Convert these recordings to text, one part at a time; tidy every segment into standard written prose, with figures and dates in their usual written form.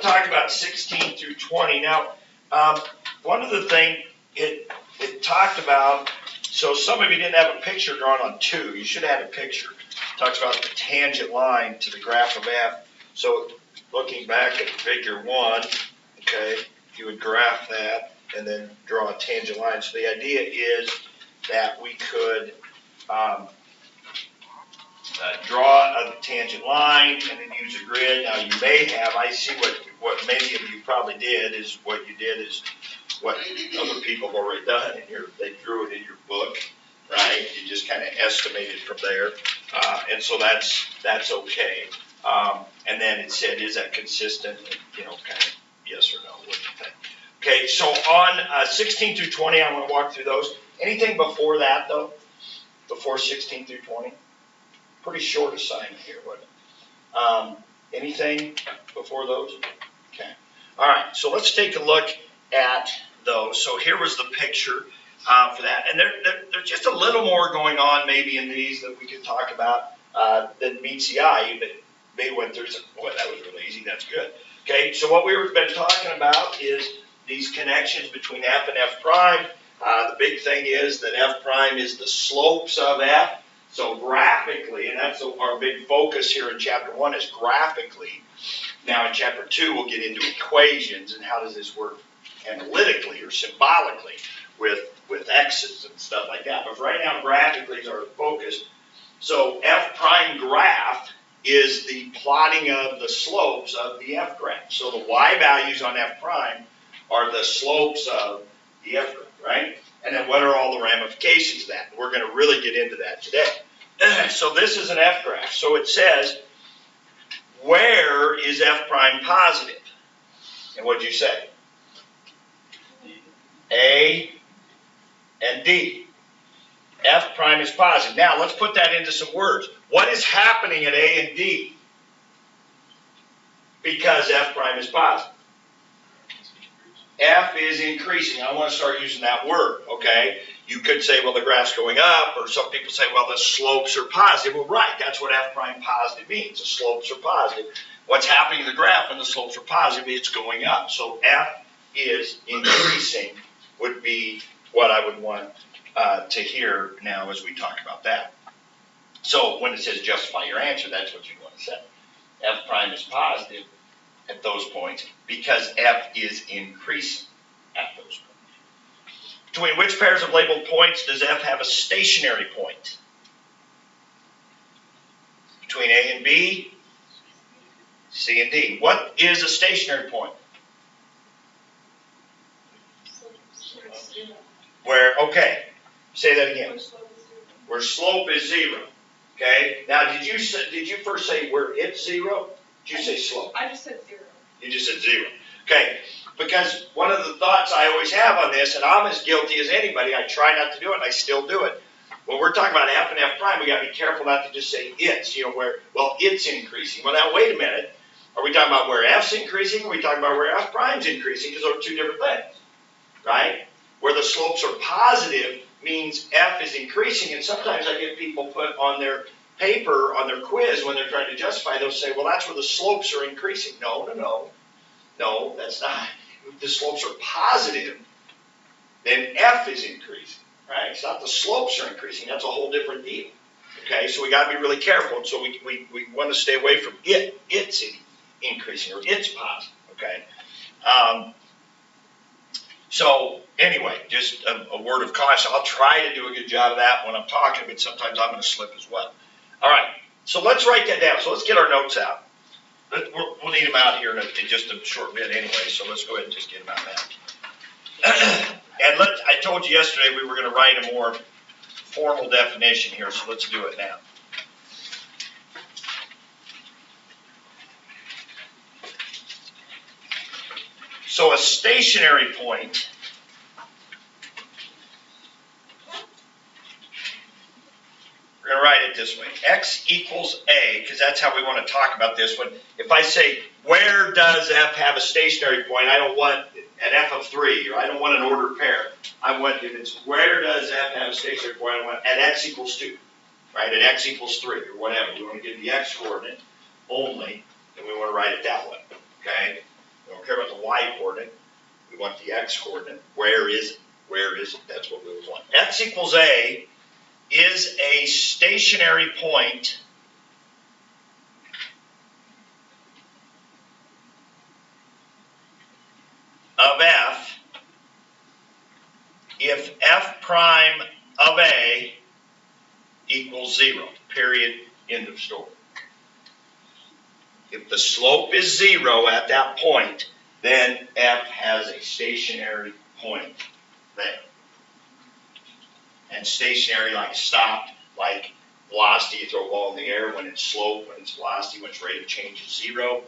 want to talk about 16 through 20. Now, one of the things it talked about, so some of you didn't have a picture drawn on 2. You should have had a picture. It talks about the tangent line to the graph of f. So looking back at figure 1, okay, you would graph that and then draw a tangent line. So the idea is that we could draw a tangent line and then use a grid. Now you may have, I see what many of you probably did is what you did is what other people have already done, and they drew it in your book, right? You just kind of estimated from there, and so that's okay. And then it said, is that consistent? And, kind of yes or no. What do you think? Okay, so on 16 through 20, I want to walk through those. Anything before that, though? Before 16 through 20? Pretty short assignment here, wasn't it? Anything before those? Okay. All right, so let's take a look at those. So here was the picture for that. And there's just a little more going on maybe in these that we could talk about than meets the eye. But they went through some, boy, that was really easy. That's good. Okay, so what we've been talking about is these connections between f and f prime. The big thing is that f prime is the slopes of f. So graphically, and that's our big focus here in chapter 1 is graphically. Now in chapter 2, we'll get into equations and how does this work analytically or symbolically with x's and stuff like that. But right now, graphically is our focus. So f prime graph is the plotting of the slopes of the f graph. So the y values on f prime are the slopes of the f graph, right? And then what are all the ramifications of that? We're going to really get into that today. So this is an f graph. So it says, where is f prime positive? And what did you say? A and D. F prime is positive. Now let's put that into some words. What is happening at A and D? Because f prime is positive. F is increasing. I want to start using that word, okay? You could say, well, the graph's going up, or some people say, well, the slopes are positive. Well, right, that's what f prime positive means. The slopes are positive. What's happening in the graph when the slopes are positive? It's going up. So f is increasing would be what I would want to hear now as we talk about that. So when it says justify your answer, that's what you want to say. F prime is positive at those points because f is increasing at those points. Between which pairs of labeled points does f have a stationary point? Between A and B, C and D. What is a stationary point? Where, okay, say that again. Where slope is 0. Okay, now did you first say where it's 0? Did you say slope? I just said 0. You just said 0. Okay, because one of the thoughts I always have on this, and I'm as guilty as anybody, I try not to do it, and I still do it. When we're talking about f and f prime, we got to be careful not to just say it's, where, well, it's increasing. Well, now, wait a minute. Are we talking about where f's increasing, or are we talking about where f prime's increasing? Because those are two different things, right? Where the slopes are positive means f is increasing, and sometimes I get people put on their paper, on their quiz, when they're trying to justify, they'll say, well, that's where the slopes are increasing. No, that's not. If the slopes are positive, then f is increasing, right? It's not the slopes are increasing. That's a whole different deal, okay? So we got to be really careful, and so we want to stay away from it's increasing, or it's positive, okay? So anyway, just a word of caution. I'll try to do a good job of that when I'm talking, but sometimes I'm going to slip as well. All right, so let's write that down. So let's get our notes out. We'll need them out here in just a short bit anyway, so let's go ahead and just get them out now. And I told you yesterday we were going to write a more formal definition here, so let's do it now. So a stationary point we're going to write it this way. X equals A, because that's how we want to talk about this one. If I say, where does F have a stationary point, I don't want an F of 3, or I don't want an ordered pair. I want, if it's where does F have a stationary point, I want at X equals 2, right? At X equals 3, or whatever. We want to give the X coordinate only, and we want to write it that way, okay? We don't care about the y coordinate. We want the x coordinate. Where is it? Where is it? That's what we would want. X equals A is a stationary point of F if F prime of A equals 0, period, end of story. If the slope is 0 at that point, then F has a stationary point there. And stationary, like stopped, like velocity, you throw a ball in the air when it's slope, when it's velocity, when its rate of change is 0.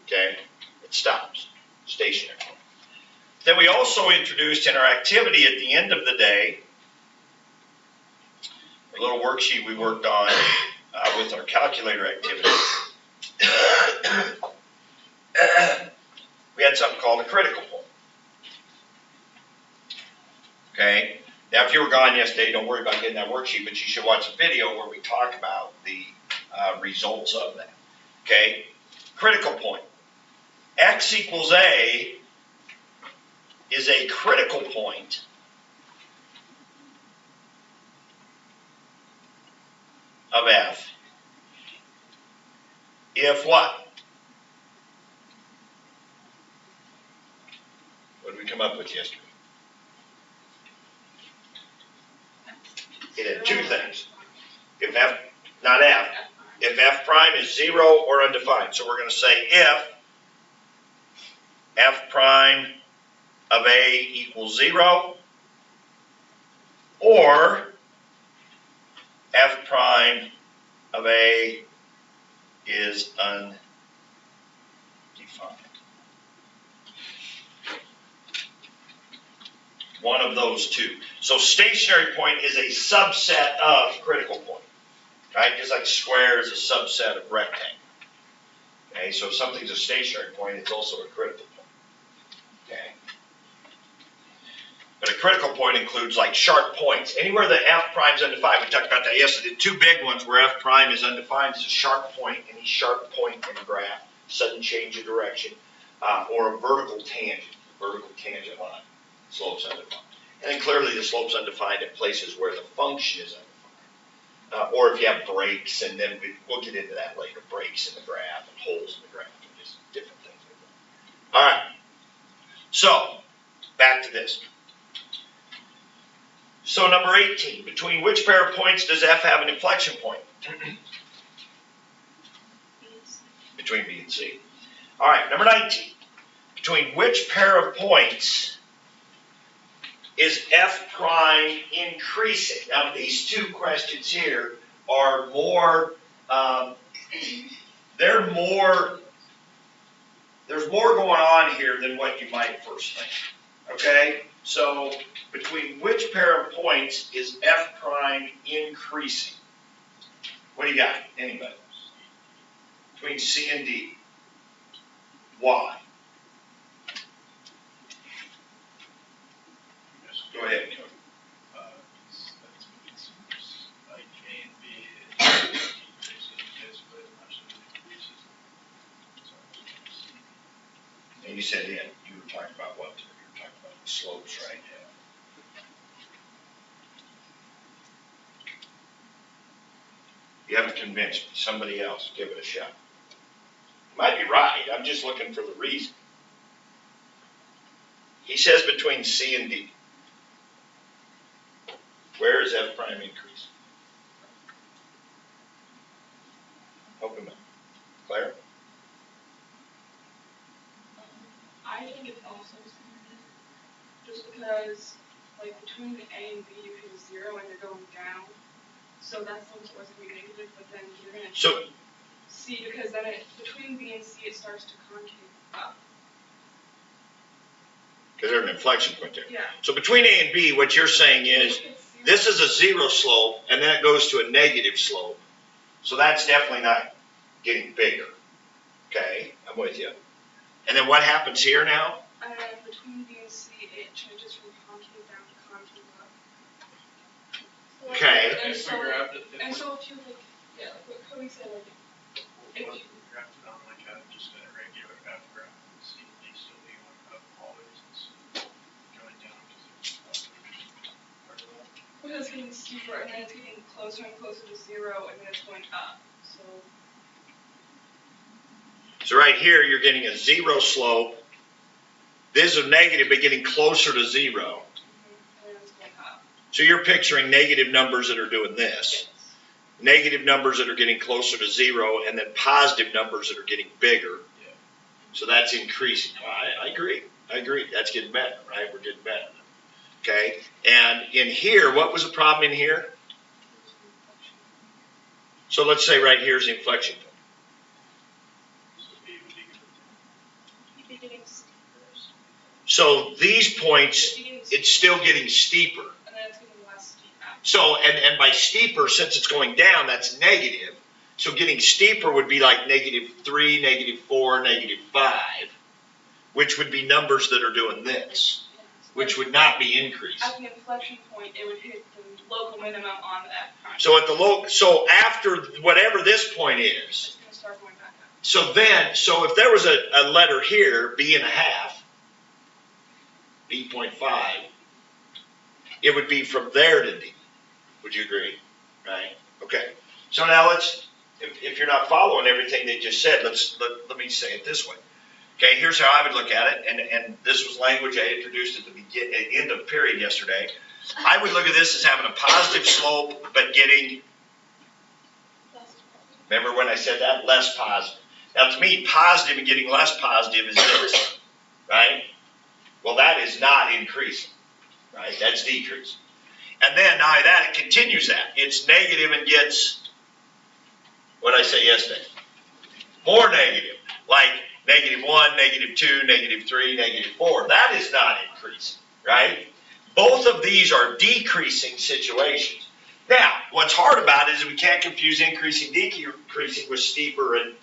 Okay, it stops, stationary. Then we also introduced in our activity at the end of the day, a little worksheet we worked on with our calculator activity. We had something called a critical point. Okay, now if you were gone yesterday, don't worry about getting that worksheet, but you should watch a video where we talk about the results of that. Okay, critical point. X equals A is a critical point of F if what? What did we come up with yesterday? It had two things. If F, not F, if F prime is 0 or undefined. So we're going to say if F prime of A equals 0 or F prime of A is undefined. One of those two. So stationary point is a subset of critical point, right? Just like square is a subset of rectangle. Okay, so if something's a stationary point, it's also a critical point. Okay. But a critical point includes like sharp points. Anywhere that F prime is undefined, we talked about that yesterday. The two big ones where F prime is undefined is a sharp point, any sharp point in a graph, sudden change of direction, or a vertical tangent line. Slope's undefined. And then clearly the slope's undefined at places where the function is undefined. Or if you have breaks, and then we'll get into that later, breaks in the graph and holes in the graph and just different things like that. All right. So, back to this. So number 18, between which pair of points does F have an inflection point? Between B and C. All right, number 19. Between which pair of points is F prime increasing? Now these two questions here are more, there's more going on here than what you might first think. Okay, so between which pair of points is F prime increasing? What do you got? Anybody? Between C and D. Why? Go ahead. And you said, yeah, you were talking about what? You were talking about the slopes, right? Yeah. You haven't convinced me. Somebody else, give it a shot. Might be right. I'm just looking for the reason. He says between C and D. Where is F prime increase? Open up. Claire? I think it's also standard. Just because, like, between the A and B, you hit 0 and you're going down. So that's almost always going to be negative, but then you're going to C, because then between B and C, it starts to concave up. Because there's an inflection point there. Yeah. So between A and B, what you're saying is, this is a 0 slope, and then it goes to a negative slope. So that's definitely not getting bigger. Okay, I'm with you. And then what happens here now? Between B and C, it changes from concave down to concave up. Okay. And so if you like what Cody said, like, if you graphed it on like just a regular F steeper, and then it's getting closer and closer to zero, and then it's going up. So right here, you're getting a zero slope. This is negative, but getting closer to zero. And then it's going up. So you're picturing negative numbers that are doing this. Yes. Negative numbers that are getting closer to zero, and then positive numbers that are getting bigger. Yeah. So that's increasing. I agree. That's getting better, right? We're getting better. Okay. And in here, what was the problem in here? So let's say right here's the inflection point. So these points, it's still getting steeper. And then it's getting less steep after. So, and by steeper, since it's going down, that's negative. So getting steeper would be like -3, -4, -5, which would be numbers that are doing this, which would not be increasing. At the inflection point, it would hit the local minimum on the F prime. So at the so after whatever this point is, It's going to start going back up. so if there was a letter here, B.5, B.5, it would be from there to D. Would you agree? Right? Okay. So now if you're not following everything they just said, let me say it this way. Okay, here's how I would look at it, and this was language I introduced at the end of period yesterday. I would look at this as having a positive slope, but getting, remember when I said that? Less positive. Now to me, positive and getting less positive is this, right? Well, that is not increasing, right? That's decreasing. And then now that, it continues that. It's negative and gets, what did I say yesterday? More negative, like -1, -2, -3, -4. That is not increasing, right? Both of these are decreasing situations. Now, what's hard about it is we can't confuse increasing, decreasing with steeper and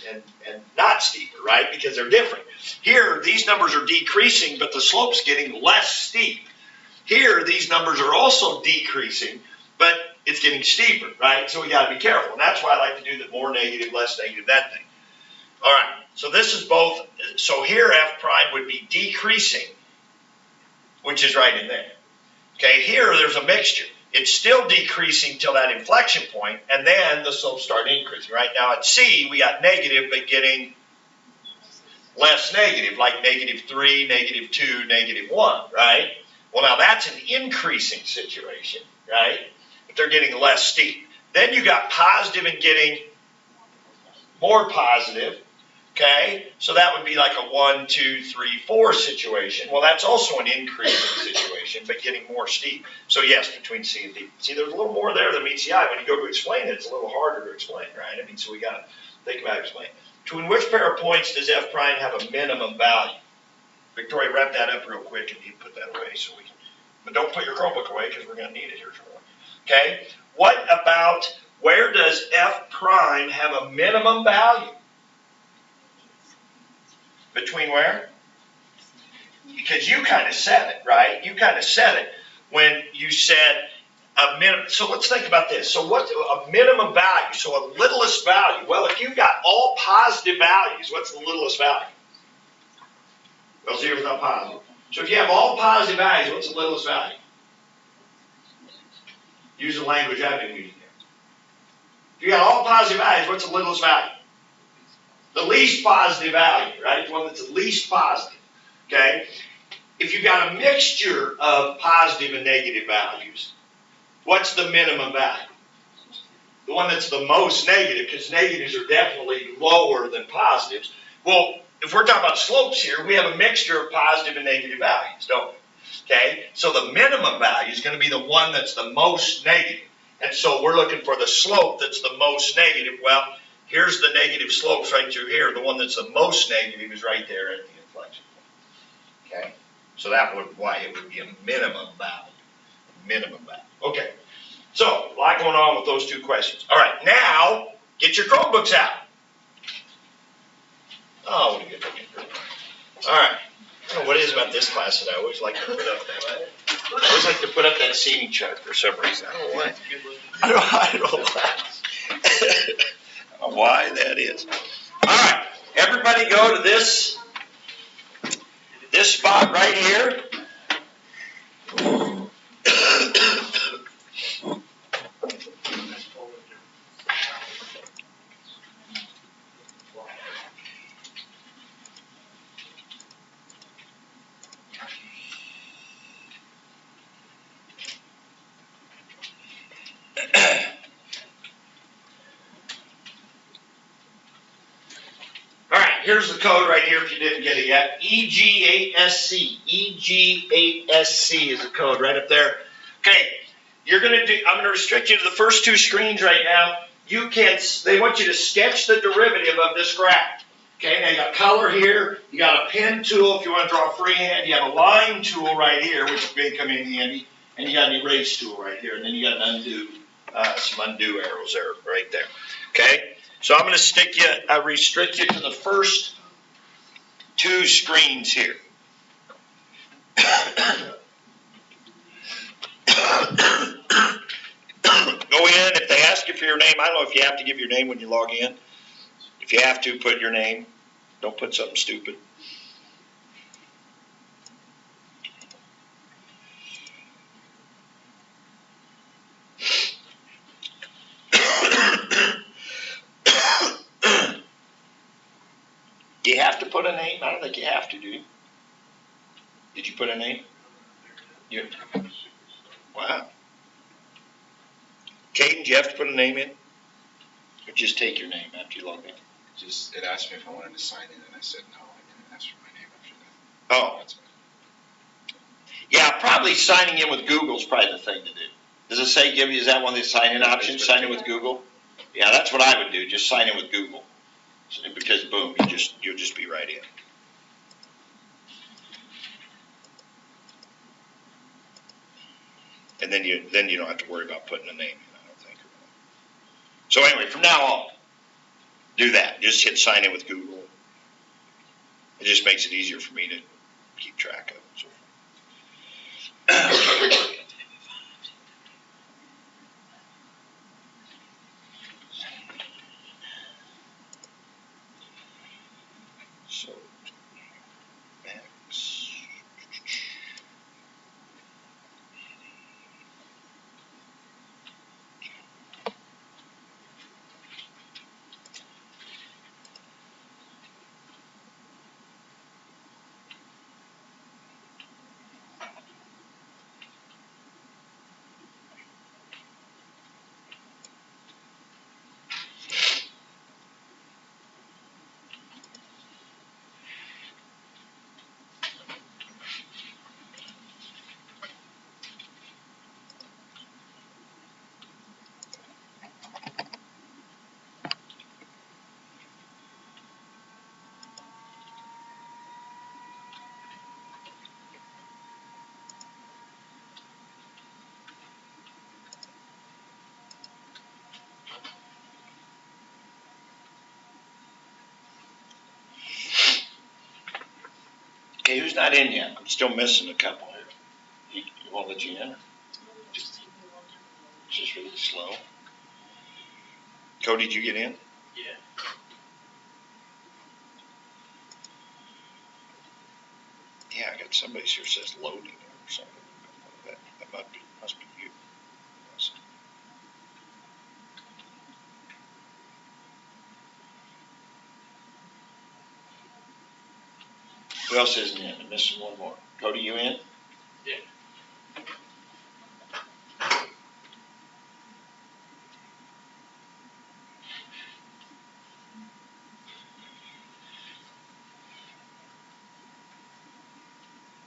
not steeper, right? Because they're different. Here, these numbers are decreasing, but the slope's getting less steep. Here, these numbers are also decreasing, but it's getting steeper, right? So we got to be careful. And that's why I like to do the more negative, less negative, that thing. All right, so this is both. So here, F prime would be decreasing, which is right in there. Okay, here there's a mixture. It's still decreasing till that inflection point, and then the slopes start increasing. Right now at C, we got negative, but getting less negative, like -3, -2, -1, right? Well, now that's an increasing situation, right? But they're getting less steep. Then you got positive and getting more positive, okay? So that would be like a 1, 2, 3, 4 situation. Well, that's also an increasing situation, but getting more steep. So yes, between C and D. See, there's a little more there than meets the eye. When you go to explain it, it's a little harder to explain, right? I mean, so we got to think about explaining. Between which pair of points does F prime have a minimum value? Victoria, wrap that up real quick and you put that away but don't put your Chromebook away because we're going to need it here shortly. Okay? What about, where does F prime have a minimum value? Between where? Because you kind of said it, right? You kind of said it when you said a minimum. So let's think about this. So what's a minimum value? So a littlest value. Well, if you've got all positive values, what's the littlest value? Well, 0 is not positive. So if you have all positive values, what's the littlest value? Use the language I've been using here. If you got all positive values, what's the littlest value? The least positive value, right? The one that's the least positive, okay? If you've got a mixture of positive and negative values, what's the minimum value? The one that's the most negative, because negatives are definitely lower than positives. Well, if we're talking about slopes here, we have a mixture of positive and negative values, don't we? Okay? So the minimum value is going to be the one that's the most negative. And so we're looking for the slope that's the most negative. Well, here's the negative slopes right through here. The one that's the most negative is right there at the inflection point. Okay? So that would why it would be a minimum value. Minimum value. Okay. So, a lot going on with those two questions. All right, now, get your Chromebooks out. Oh, what a good looking group. All right. I don't know what it is about this class that I always like to put up that. I always like to put up that seating chart for some reason. I don't know why. I don't know why. I don't know why that is. All right. Everybody go to this spot right here. here's the code right here if you didn't get it yet. EG8SC. EG8SC is the code right up there. Okay, I'm going to restrict you to the first two screens right now. They want you to sketch the derivative of this graph. Okay, now you got color here, you got a pen tool if you want to draw freehand, you have a line tool right here, which may come in handy, and you got an erase tool right here, and then you got an undo, some undo arrows there, right there. Okay, so I'm going to restrict you to the first two screens here. Go in, if they ask you for your name, I don't know if you have to give your name when you log in. If you have to, put your name. Don't put something stupid. Do you have to put a name? I don't think you have to, do you? Did you put a name? Wow. Caden, do you have to put a name in? Or just take your name after you log in? It asked me if I wanted to sign in, and I said no. I didn't ask for my name after that. Oh. Yeah, probably signing in with Google is probably the thing to do. Does it say is that one of the sign-in options? Sign in with Google? Yeah, that's what I would do. Just sign in with Google. Because boom, you'll just be right in. And then you don't have to worry about putting a name in, I don't think. So anyway, from now on, do that. Just hit sign in with Google. It just makes it easier for me to keep track of it. So, Max. Okay, who's not in yet? I'm still missing a couple here. You won't let you in? Just really slow. Cody, did you get in? Yeah. Yeah, I got somebody here says loading or something. That must be you. Who else isn't in? I'm missing one more. Cody, you in? Yeah.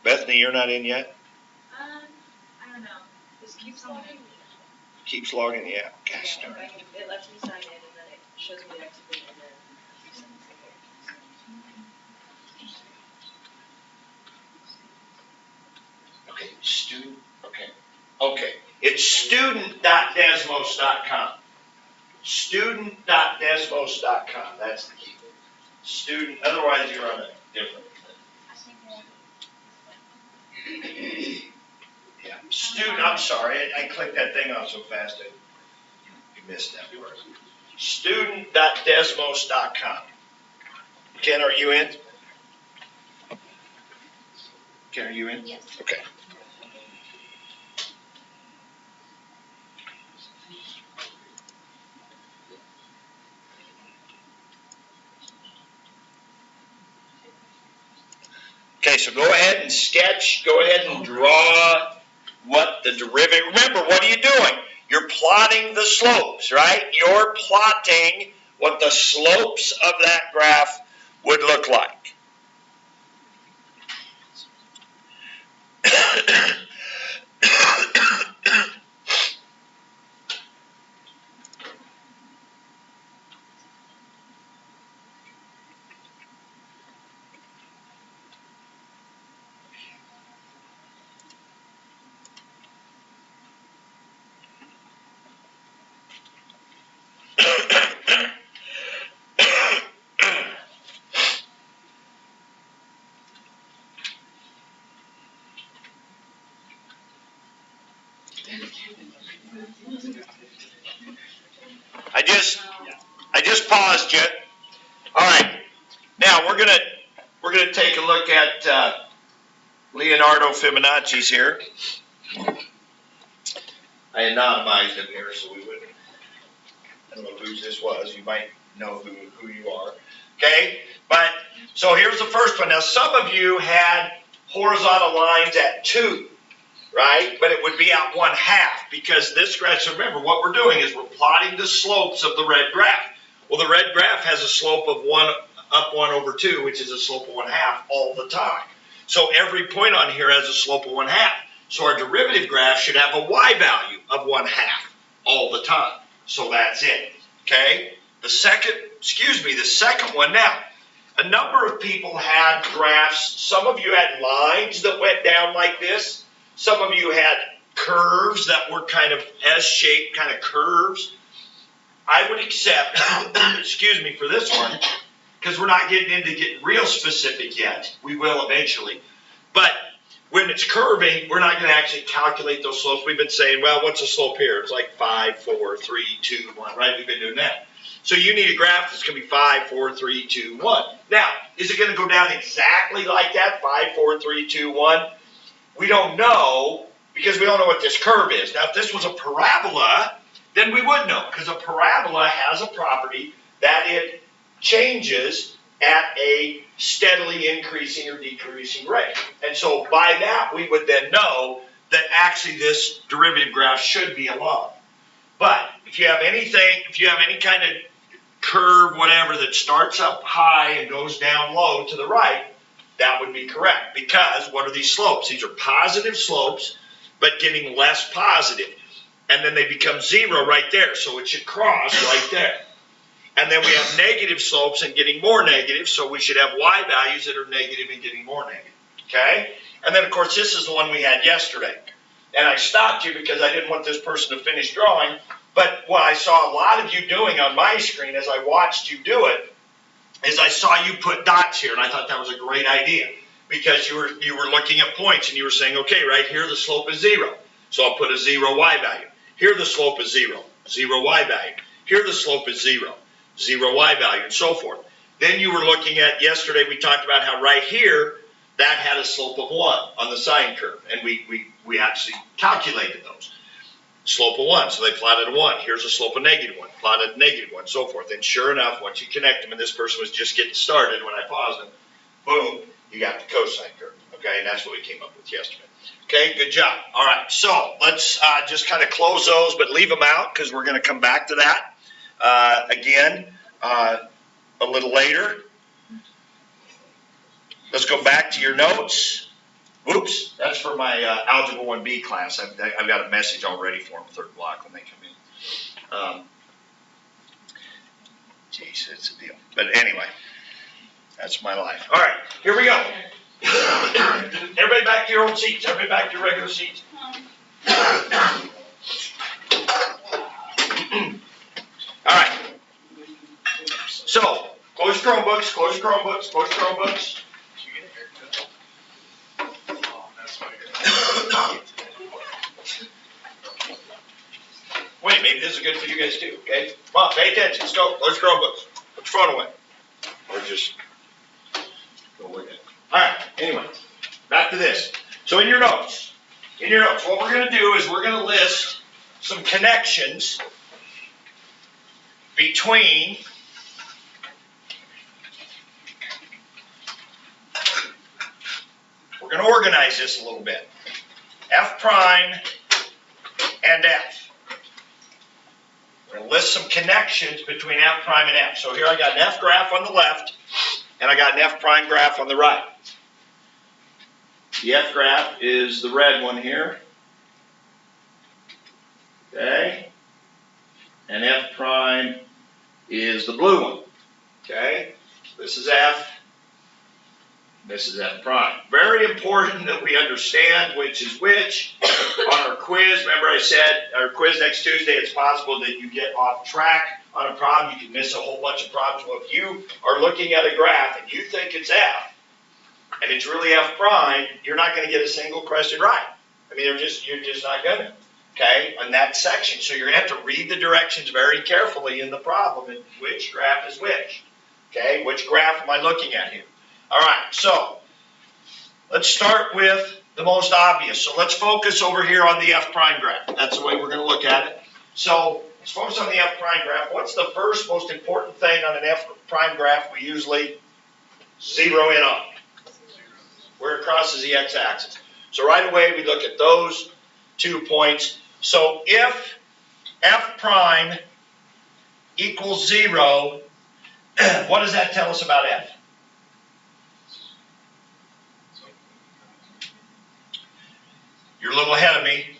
Bethany, you're not in yet? I don't know. This keeps logging. Keeps logging? Yeah. Okay. It lets me sign in and then it shows me the execute and then. Okay, student, okay. It's student.desmos.com. Student.desmos.com, that's the key. Student, otherwise you're on a different thing. Yeah, student, I'm sorry, I clicked that thing off so fast, you missed that word. Student.desmos.com. Ken, are you in? Ken, are you in? Yes. Okay. Okay, so go ahead and sketch, go ahead and draw what the derivative, remember, what are you doing? You're plotting the slopes, right? You're plotting what the slopes of that graph would look like. I just paused you. All right. Now we're gonna take a look at Leonardo Fibonacci's here. I anonymized him here so we wouldn't. I don't know who this was. You might know who you are. Okay, but so here's the first one. Now some of you had horizontal lines at 2. Right? But it would be at 1/2 because this graph, so remember what we're doing is we're plotting the slopes of the red graph. Well, the red graph has a slope of 1 up 1 over 2, which is a slope of 1/2 all the time. So every point on here has a slope of 1/2. So our derivative graph should have a y value of 1/2 all the time. So that's it. Okay? The second one now. A number of people had graphs. Some of you had lines that went down like this. Some of you had curves that were kind of S-shaped kind of curves. I would accept, for this one, because we're not getting real specific yet. We will eventually. But when it's curving, we're not going to actually calculate those slopes. We've been saying, well, what's the slope here? It's like 5, 4, 3, 2, 1, right? We've been doing that. So you need a graph that's going to be 5, 4, 3, 2, 1. Now, is it going to go down exactly like that? 5, 4, 3, 2, 1? We don't know because we don't know what this curve is. Now, if this was a parabola, then we would know because a parabola has a property that it changes at a steadily increasing or decreasing rate. And so by that, we would then know that actually this derivative graph should be a line. But if you have any kind of curve, whatever, that starts up high and goes down low to the right, that would be correct because what are these slopes? These are positive slopes, but getting less positive. And then they become 0 right there, so it should cross right there. And then we have negative slopes and getting more negative, so we should have y values that are negative and getting more negative. Okay? And then, of course, this is the one we had yesterday. And I stopped you because I didn't want this person to finish drawing, but what I saw a lot of you doing on my screen as I watched you do it is I saw you put dots here, and I thought that was a great idea because you were looking at points and you were saying, okay, right here the slope is 0, so I'll put a 0 y value. Here the slope is 0, 0 y value. Here the slope is 0, 0 y value, and so forth. Then you were looking at, yesterday we talked about how right here that had a slope of 1 on the sine curve, and we actually calculated those. Slope of 1, so they plotted a 1. Here's a slope of -1, plotted -1, so forth. And sure enough, once you connect them, and this person was just getting started when I paused them, boom, you got the cosine curve. Okay, and that's what we came up with yesterday. Okay, good job. All right, so let's just kind of close those, but leave them out because we're going to come back to that again a little later. Let's go back to your notes. Whoops, that's for my Algebra 1B class. I've got a message already for them, 3rd block when they come in. Geez, it's a deal. But anyway, that's my life. All right, here we go. Everybody back to your own seats. Everybody back to your regular seats. All right. So, close your Chromebooks, close your Chromebooks, close your Chromebooks. Wait, maybe this is good for you guys too, okay? Come on, pay attention. Let's go. Close your Chromebooks. Put your phone away. Or just go with it. All right, anyway, back to this. So in your notes, what we're going to do is we're going to list some connections between we're going to organize this a little bit. F prime and F. We're going to list some connections between F prime and F. So here I got an F graph on the left and I got an F prime graph on the right. The F graph is the red one here. Okay? And F prime is the blue one. Okay? This is F. This is F prime. Very important that we understand which is which. On our quiz, remember I said, our quiz next Tuesday, it's possible that you get off track on a problem. You can miss a whole bunch of problems. Well, if you are looking at a graph and you think it's F, and it's really F prime, you're not going to get a single question right. I mean, you're just not going to. Okay, on that section. So you're going to have to read the directions very carefully in the problem and which graph is which. Okay, which graph am I looking at here? All right, so let's start with the most obvious. So let's focus over here on the F prime graph. That's the way we're going to look at it. So let's focus on the F prime graph. What's the first most important thing on an F prime graph we usually zero in on? Where it crosses the x-axis. So right away we look at those 2 points. So if F prime equals 0, what does that tell us about F? You're a little ahead of me.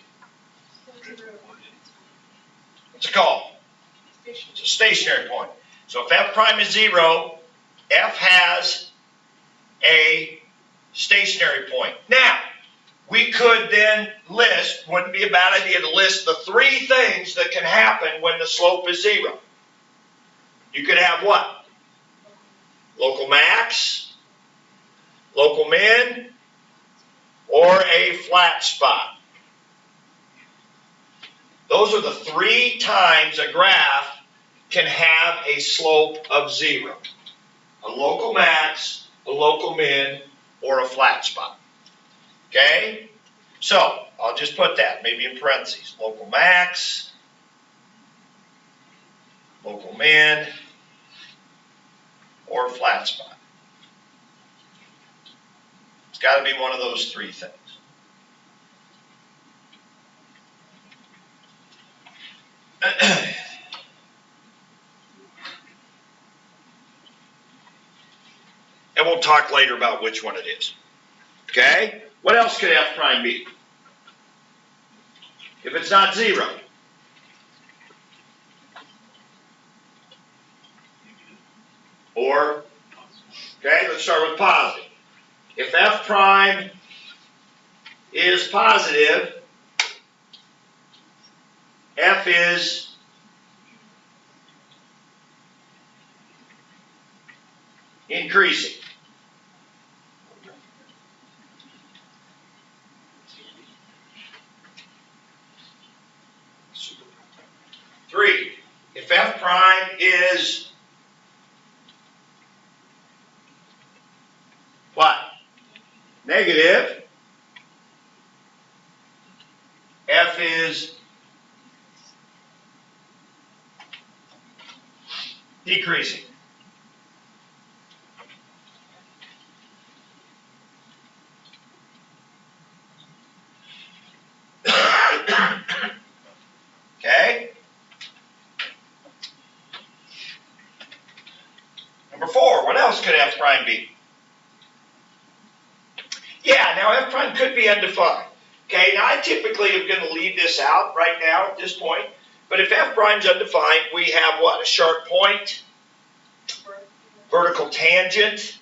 What's it called? It's a stationary point. So if F prime is 0, F has a stationary point. Now, we could then list, wouldn't be a bad idea to list the 3 things that can happen when the slope is 0. You could have what? Local max, local min, or a flat spot. Those are the 3 times a graph can have a slope of 0. A local max, a local min, or a flat spot. Okay? So, I'll just put that, maybe in parentheses. Local max, local min, or flat spot. It's got to be one of those 3 things. And we'll talk later about which one it is. Okay? What else could F prime be? If it's not 0. Or, okay, let's start with positive. If F prime is positive, F is increasing. Three, if F prime is what? Negative, F is decreasing. Okay? Number 4, what else could F prime be? Yeah, now F prime could be undefined. Okay, now I typically am going to leave this out right now at this point. But if F prime's undefined, we have what? A sharp point, vertical tangent,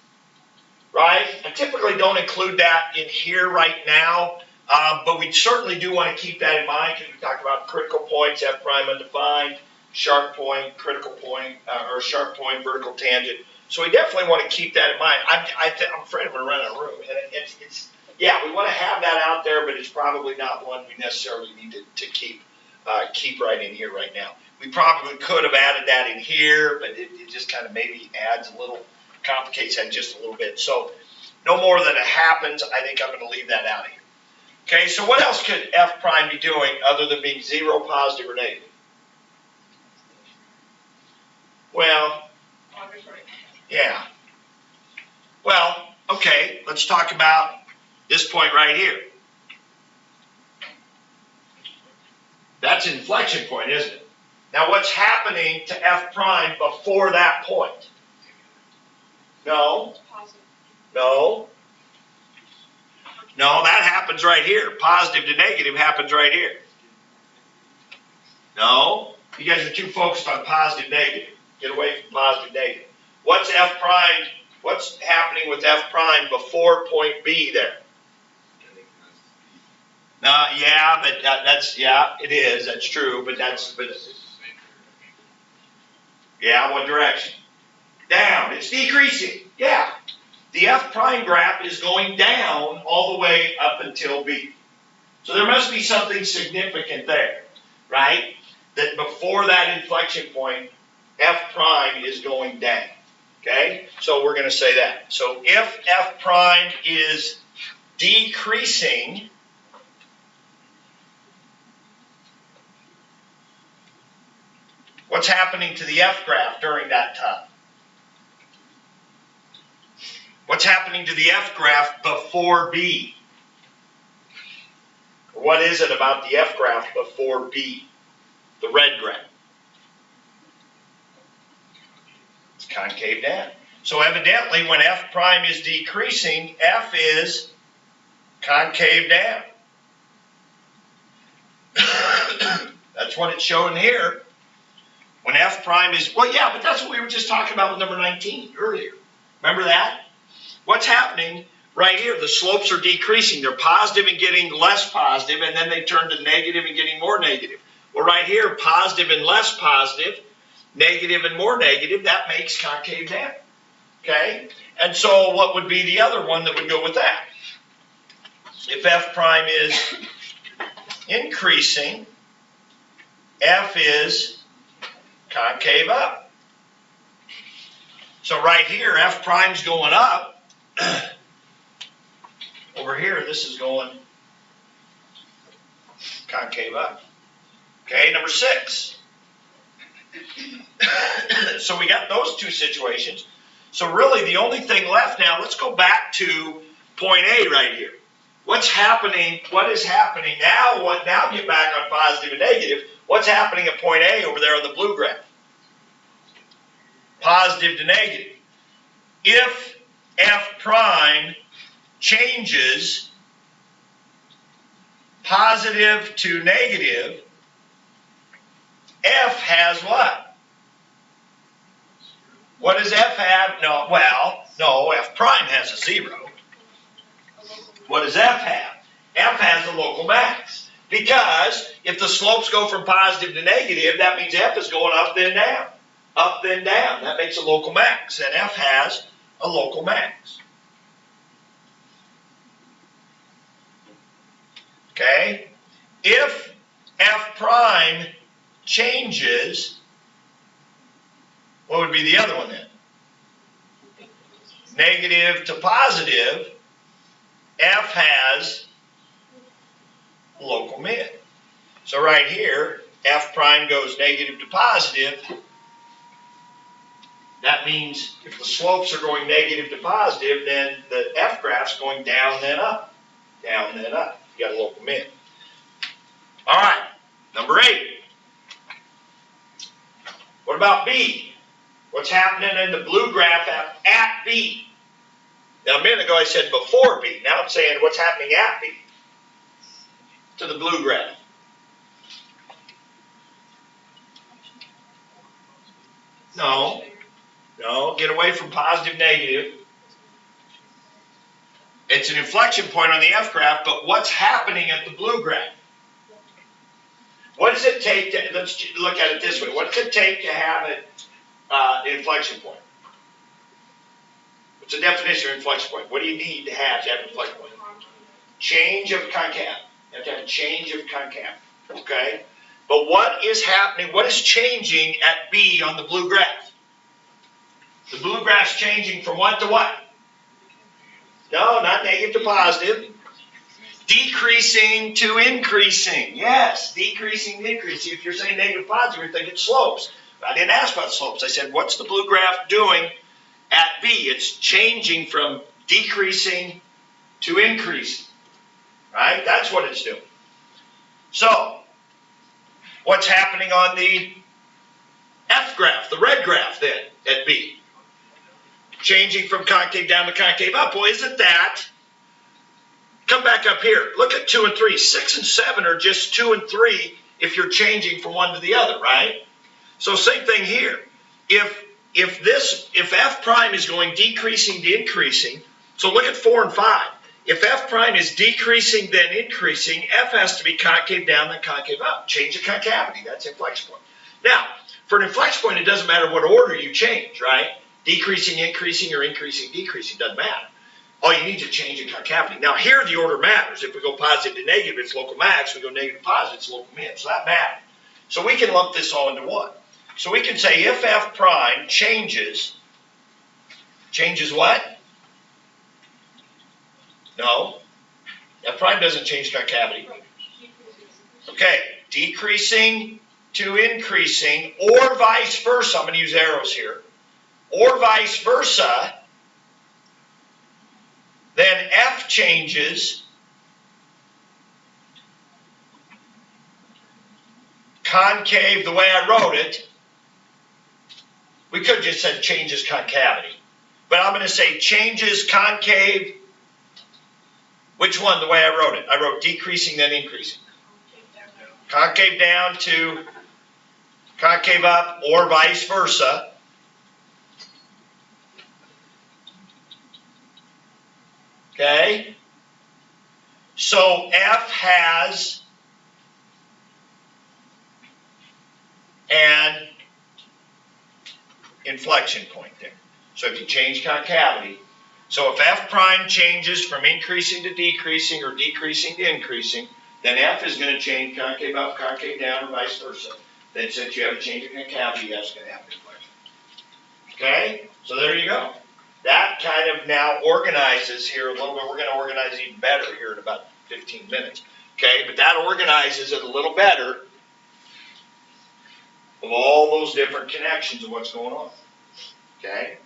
right? I typically don't include that in here right now, but we certainly do want to keep that in mind because we talked about critical points, F prime undefined, sharp point, critical point, or sharp point, vertical tangent. So we definitely want to keep that in mind. I'm afraid I'm going to run out of room. And yeah, we want to have that out there, but it's probably not one we necessarily need to keep right in here right now. We probably could have added that in here, but it just kind of maybe adds a little, complicates that just a little bit. So no more than it happens. I think I'm going to leave that out of here. Okay, so what else could F prime be doing other than being 0, positive, or negative? Well, yeah. Well, okay, let's talk about this point right here. That's an inflection point, isn't it? Now what's happening to F prime before that point? No, It's positive. no. No, that happens right here. Positive to negative happens right here. No, you guys are too focused on positive, negative. Get away from positive, negative. What's F prime? What's happening with F prime before point B there? Yeah, but it is. That's true. But yeah, what direction? Down. It's decreasing. Yeah. The F prime graph is going down all the way up until B. So there must be something significant there, right? That before that inflection point, F prime is going down. Okay? So we're going to say that. So if F prime is decreasing, what's happening to the F graph during that time? What's happening to the F graph before B? What is it about the F graph before B? The red graph. It's concave down. So evidently when F prime is decreasing, F is concave down. That's what it's showing here. When F prime is, well, yeah, but that's what we were just talking about with number 19 earlier. Remember that? What's happening right here? The slopes are decreasing. They're positive and getting less positive, and then they turn to negative and getting more negative. Well, right here, positive and less positive, negative and more negative, that makes concave down. Okay? And so what would be the other one that would go with that? If F prime is increasing, F is concave up. So right here, F prime's going up. Over here, this is going concave up. Okay, number 6. So we got those two situations. So really the only thing left now, let's go back to point A right here. What's happening? What is happening now? Now get back on positive and negative. What's happening at point A over there on the blue graph? Positive to negative. If F prime changes positive to negative, F has what? What does F have? No, F prime has a 0. What does F have? F has the local max. Because if the slopes go from positive to negative, that means F is going up then down. Up then down. That makes a local max. And F has a local max. Okay? If F prime changes, what would be the other one then? Negative to positive, F has local mid. So right here, F prime goes negative to positive. That means if the slopes are going negative to positive, then the F graph's going down then up. Down then up. You got a local mid. All right, number 8. What about B? What's happening in the blue graph at B? Now a minute ago I said before B. Now I'm saying what's happening at B to the blue graph. No, get away from positive, negative. It's an inflection point on the F graph, but what's happening at the blue graph? What does it take to, let's look at it this way. What does it take to have an inflection point? What's the definition of inflection point? What do you need to have an inflection point? Change of concave. You have to have a change of concave. Okay? But what is happening? What is changing at B on the blue graph? The blue graph's changing from what to what? No, not negative to positive. Decreasing to increasing. Yes, decreasing to increasing. If you're saying negative to positive, you're thinking slopes. I didn't ask about slopes. I said, what's the blue graph doing at B? It's changing from decreasing to increasing. Right? That's what it's doing. So, what's happening on the F graph, the red graph then, at B? changing from concave down to concave up. Well, isn't that? Come back up here. Look at 2 and 3. 6 and 7 are just 2 and 3 if you're changing from one to the other, right? So same thing here. If f prime is going decreasing to increasing, so look at 4 and 5. If f prime is decreasing then increasing, f has to be concave down then concave up. Change the concavity. That's inflection point. Now, for an inflection point, it doesn't matter what order you change, right? Decreasing, increasing, or increasing, decreasing, doesn't matter. All you need to change the concavity. Now here the order matters. If we go positive to negative, it's local max. We go negative to positive, it's local min. So that matters. So we can lump this all into one. So we can say if f prime changes what? No. F prime doesn't change concavity. Okay, decreasing to increasing or vice versa. I'm going to use arrows here. Or vice versa, then f changes concave the way I wrote it. We could have just said changes concavity. But I'm going to say changes concave. Which one the way I wrote it? I wrote decreasing then increasing. Concave down to concave up or vice versa. Okay? So F has an inflection point there. So if you change concavity, so if F prime changes from increasing to decreasing or decreasing to increasing, then F is going to change concave up, concave down, or vice versa. Then since you have a change in concavity, F is going to have an inflection. Okay? So there you go. That kind of now organizes here a little bit. We're going to organize even better here in about 15 minutes. Okay? But that organizes it a little better of all those different connections of what's going on. Okay?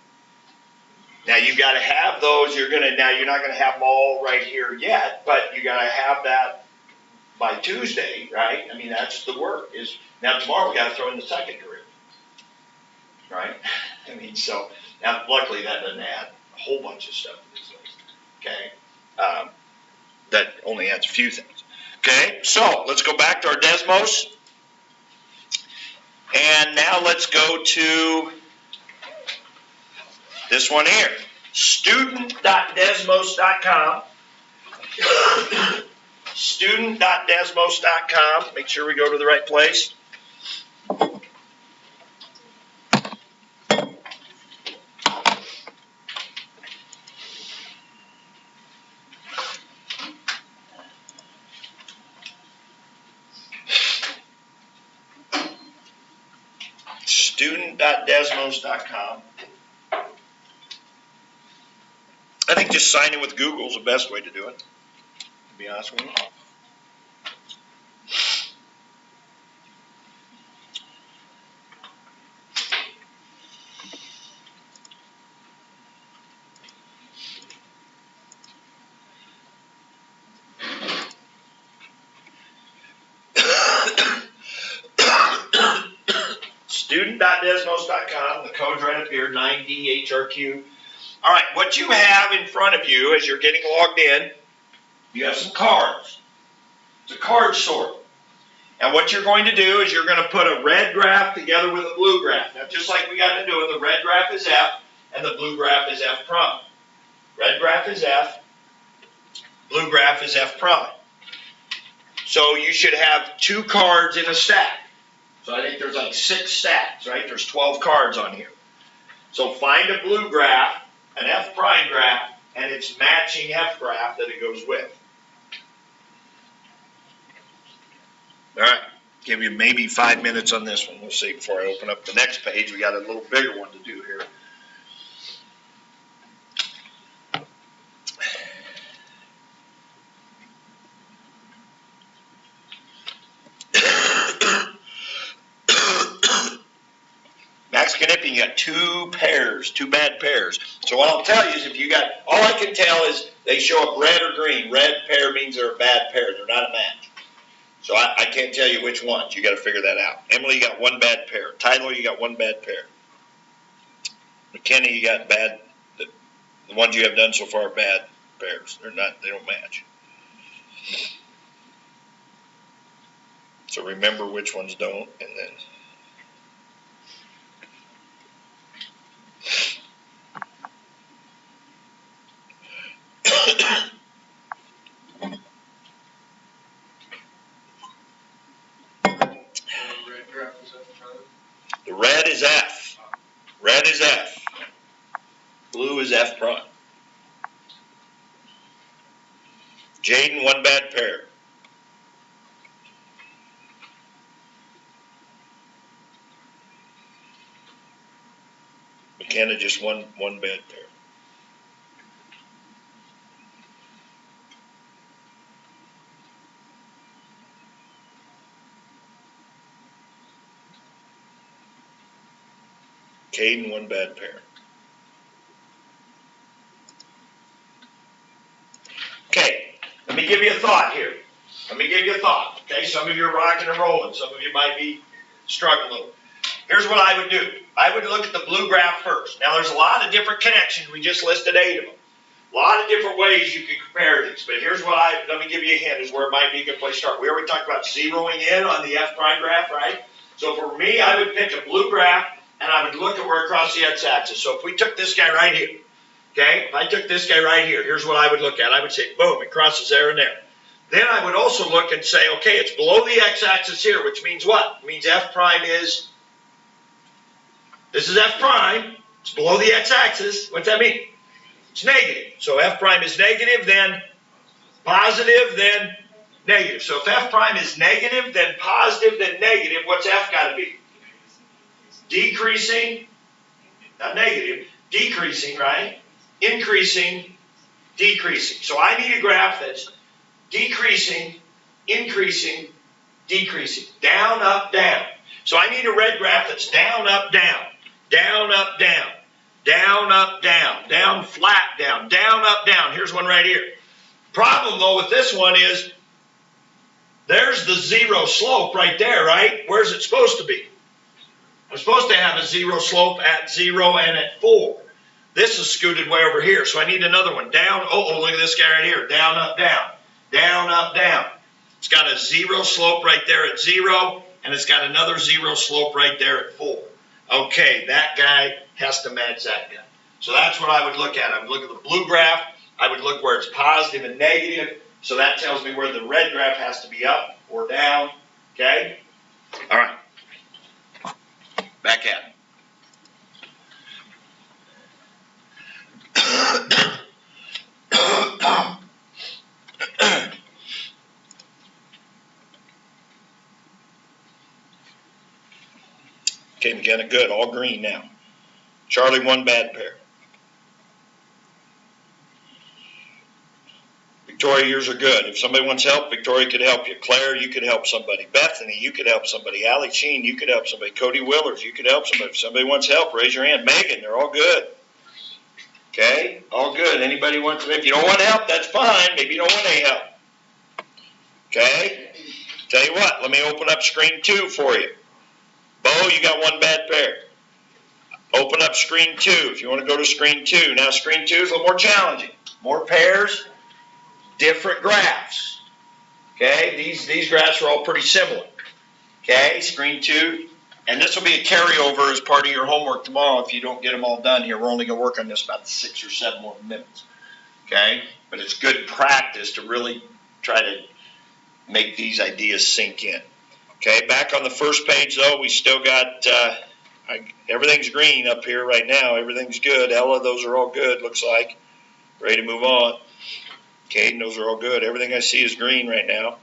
Now you've got to have those. You're not going to have them all right here yet, but you got to have that by Tuesday, right? I mean, that's the work. Now tomorrow we got to throw in the second derivative, right? I mean, so now luckily that doesn't add a whole bunch of stuff to this list. Okay, that only adds a few things. Okay, so let's go back to our Desmos, and now let's go to this one here, student.desmos.com. Student.desmos.com. Make sure we go to the right place. Student.desmos.com. I think just sign in with Google is the best way to do it, to be honest with you. Student.desmos.com, the code's right up here, 9DHRQ. All right, what you have in front of you as you're getting logged in, you have some cards. It's a card sort. And what you're going to do is you're going to put a red graph together with a blue graph. Now, just like we got to do it, the red graph is F, and the blue graph is F prime. Red graph is F, blue graph is F prime. So you should have 2 cards in a stack. So I think there's like 6 stacks, right? There's 12 cards on here. So find a blue graph, an F prime graph, and its matching F graph that it goes with. All right, give you maybe 5 minutes on this one. We'll see before I open up the next page. We got a little bigger one to do here. Max Knipping, you got 2 pairs, 2 bad pairs. So what I'll tell you is if you got, all I can tell is they show up red or green. Red pair means they're a bad pair. They're not a match. So I can't tell you which ones. You got to figure that out. Emily, you got 1 bad pair. Tyler, you got 1 bad pair. McKenna, you got The ones you have done so far are bad pairs. They don't match. So remember which ones don't, and then. The red is F. Red is F. Blue is F prime. Jaden, one bad pair. McKenna, just one bad pair. Caden, one bad pair. Okay, let me give you a thought here. Okay, some of you are rocking and rolling. Some of you might be struggling a little. Here's what I would do. I would look at the blue graph first. Now, there's a lot of different connections. We just listed 8 of them. A lot of different ways you can compare these. But here's what let me give you a hint, is where it might be a good place to start. We already talked about zeroing in on the F prime graph, right? So for me, I would pick a blue graph, and I would look at where across the x-axis. So if we took this guy right here, okay, if I took this guy right here, here's what I would look at. I would say, boom, it crosses there and there. Then I would also look and say, okay, it's below the x-axis here, which means what? It means F prime is, this is F prime, it's below the x-axis. What's that mean? It's negative. So F prime is negative, then positive, then negative. So if F prime is negative, then positive, then negative, what's F got to be? Decreasing, not negative, decreasing, right? Increasing, decreasing. So I need a graph that's decreasing, increasing, decreasing. Down, up, down. So I need a red graph that's down, up, down. Down, up, down. Down, up, down. Down, flat, down. Down, up, down. Here's one right here. Problem, though, with this one is there's the zero slope right there, right? Where's it supposed to be? I'm supposed to have a zero slope at 0 and at 4. This is scooted way over here, so I need another one. Down, look at this guy right here. Down, up, down. Down, up, down. It's got a zero slope right there at 0, and it's got another zero slope right there at 4. Okay, that guy has to match that guy. So that's what I would look at. I would look at the blue graph. I would look where it's positive and negative. So that tells me where the red graph has to be up or down. Okay? All right. Back at it. Okay, McKenna, good. All green now. Charlie, one bad pair. Victoria, yours are good. If somebody wants help, Victoria could help you. Claire, you could help somebody. Bethany, you could help somebody. Allie Sheen, you could help somebody. Cody Willers, you could help somebody. If somebody wants help, raise your hand. Megan, they're all good. Okay, all good. Anybody wants, if you don't want help, that's fine. Maybe you don't want any help. Okay, tell you what, let me open up screen 2 for you. Bo, you got one bad pair. Open up screen 2 if you want to go to screen 2. Now screen 2 is a little more challenging. More pairs, different graphs. Okay, these graphs are all pretty similar. Okay, screen 2. And this will be a carryover as part of your homework tomorrow if you don't get them all done here. We're only going to work on this about 6 or 7 more minutes. Okay, but it's good practice to really try to make these ideas sink in. Okay, back on the first page though, we still got, everything's green up here right now. Everything's good. Ella, those are all good, looks like. Ready to move on. Caden, those are all good. Everything I see is green right now.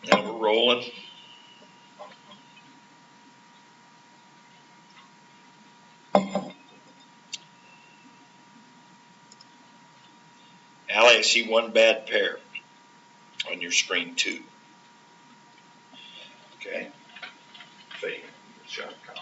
Now we're rolling. Allie, I see one bad pair on your screen 2. Okay. Fade. Sharp copy.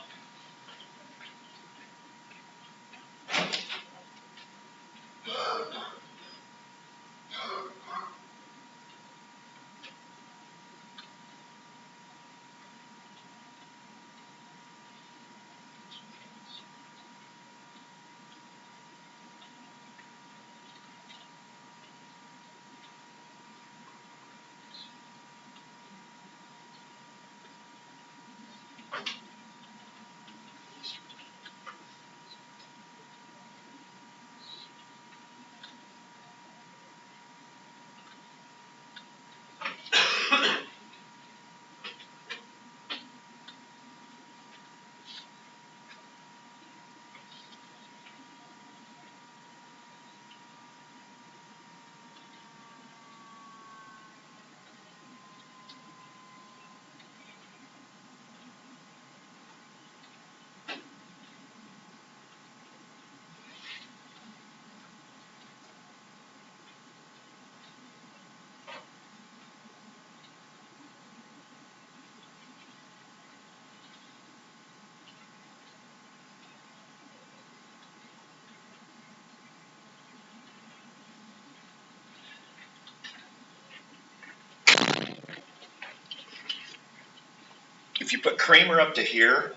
if you put creamer up to here,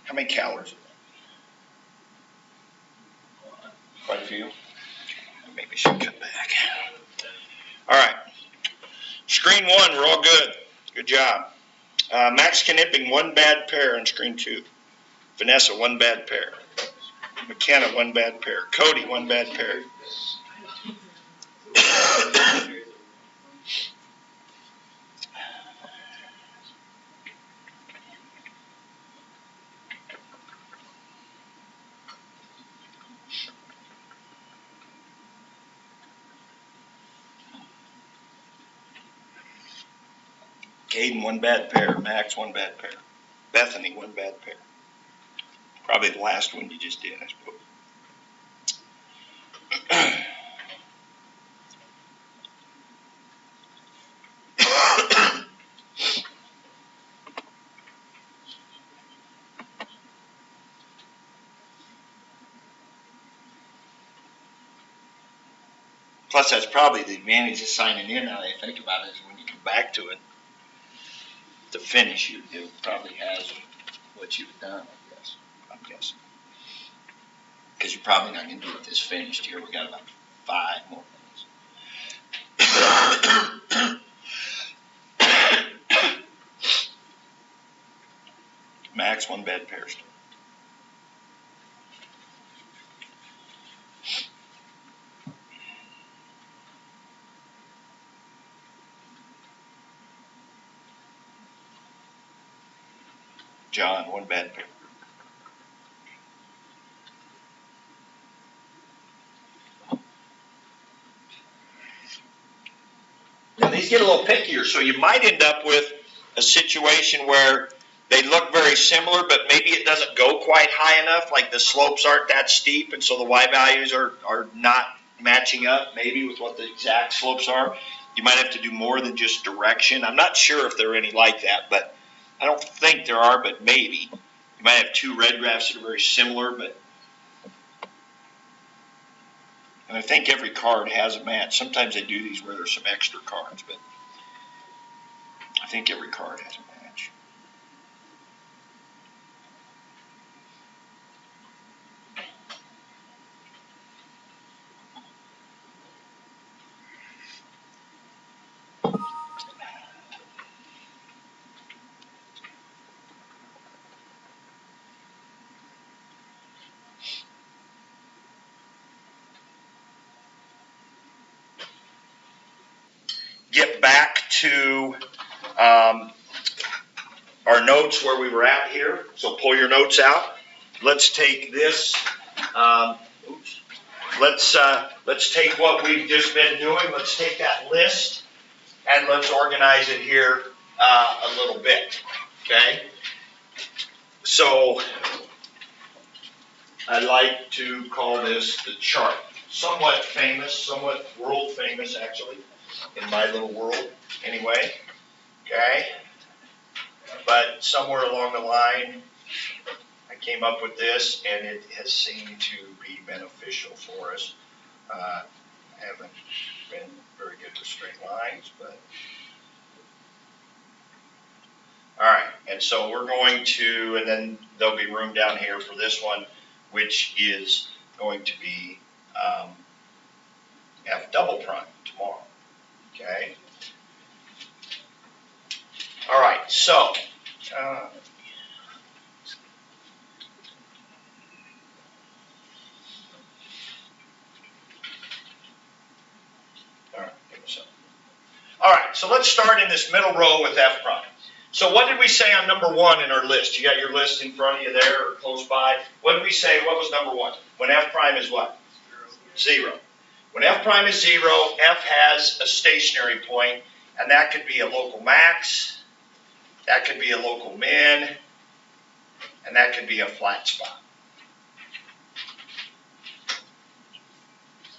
how many calories? Quite a few. Maybe I should cut back. All right. Screen 1, we're all good. Good job. Max Knipping, 1 bad pair in screen 2. Vanessa, 1 bad pair. McKenna, 1 bad pair. Cody, 1 bad pair. Caden, 1 bad pair. Max, 1 bad pair. Bethany, 1 bad pair. Probably the last one you just did, I suppose. Plus, that's probably the advantage of signing in, now that I think about it, is when you come back to it, to finish, it probably has what you've done, I guess. I'm guessing. Because you're probably not going to do it this finished here. We got about 5 more minutes. Max, 1 bad pair still. John, 1 bad pair. Now these get a little pickier, so you might end up with a situation where they look very similar, but maybe it doesn't go quite high enough, like the slopes aren't that steep, and so the Y values are not matching up maybe with what the exact slopes are. You might have to do more than just direction. I'm not sure if there are any like that, but I don't think there are, but maybe. You might have 2 red graphs that are very similar, but and I think every card has a match. Sometimes they do these where there's some extra cards, but I think every card has a match. Get back to our notes where we were at here. So pull your notes out. Let's take this. Let's take what we've just been doing. Let's take that list and let's organize it here a little bit. Okay. So I like to call this the chart. Somewhat famous, somewhat world famous actually, in my little world anyway. Okay. But somewhere along the line, I came up with this, and it has seemed to be beneficial for us. I haven't been very good with straight lines, but all right. And so we're going to, and then there'll be room down here for this one, which is going to be F double prime tomorrow. Okay. All right. So. All right, so let's start in this middle row with F prime. So what did we say on number 1 in our list? You got your list in front of you there or close by. What did we say? What was number 1? When F prime is what? 0. When F prime is 0, F has a stationary point, and that could be a local max, that could be a local min, and that could be a flat spot.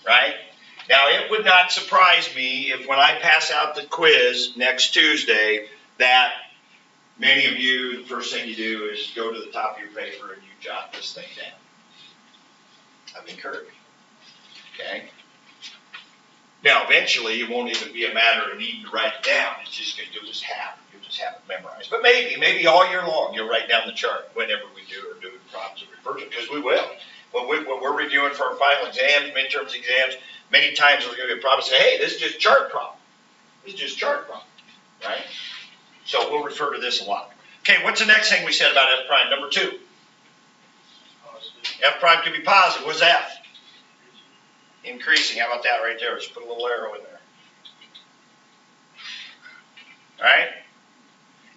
Right? Now, it would not surprise me if when I pass out the quiz next Tuesday that many of you, the first thing you do is go to the top of your paper and you jot this thing down. I've encouraged. Okay? Now, eventually, it won't even be a matter of needing to write it down. It's just going to just happen. You'll just have it memorized. But maybe all year long, you'll write down the chart whenever we do or do problems of reversion, because we will. When we're reviewing for our final exams, midterms exams, many times we're going to be a problem and say, hey, this is just chart problem. This is just chart problem, right? So we'll refer to this a lot. Okay, what's the next thing we said about F prime? Number 2. F prime could be positive. What's F? Increasing. How about that right there? Let's put a little arrow in there. All right?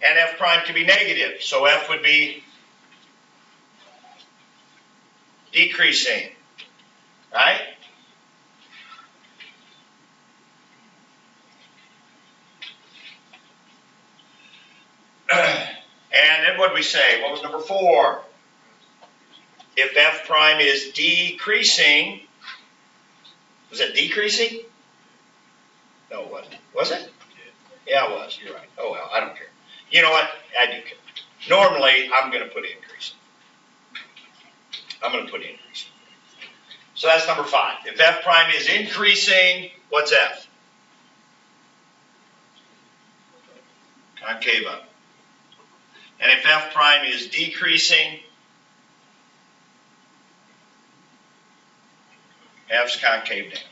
And F prime could be negative. So F would be decreasing. Right? And then what did we say? What was number 4? If F prime is decreasing, was it decreasing? No, it wasn't. Was it? Yeah, it was. You're right. Oh, well, I don't care. You know what? I do care. Normally, I'm going to put increasing. I'm going to put increasing. So that's number 5. If F prime is increasing, what's F? Concave up. And if F prime is decreasing, F's concave down.